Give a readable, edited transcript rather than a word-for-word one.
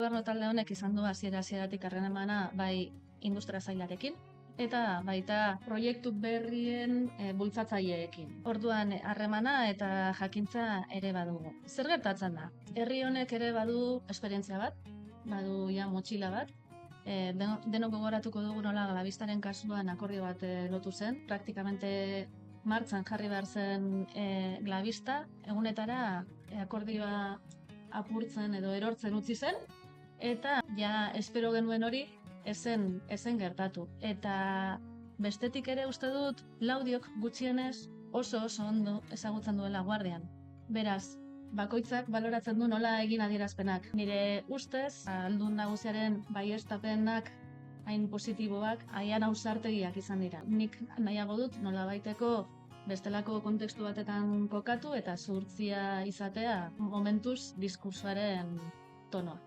Gobernu talde honek izan du hasieratik harremana bai industria sailarekin eta baita proiektu berrien bultzatzaileekin. Orduan harremana eta jakintza ere badugu. Zer gertatzen da? Herri honek ere badu esperientzia bat, badu ja motxila bat. Denok gogoratuko dugu nola Glavistaren kasuan akordio bat lotu zen. Praktikamente martxan jarri behar zen Glavista, egunetara akordioa apurtzen edo erortzen utzi zen, eta ja espero genuen hori ezen gertatu. Eta bestetik ere uste dut Laudiok gutxienez oso ondo ezagutzen duela Guardian. Beraz, bakoitzak baloratzen du nola egin adierazpenak. Nire ustez, Aldun Nagusiaren baieztapenak hain positiboak, hain ausartegiak izan dira. Nik nahiago dut nolabaiteko bestelako kontekstu batetan kokatu eta zuhurtzia izatea momentuz diskursoaren tonoa.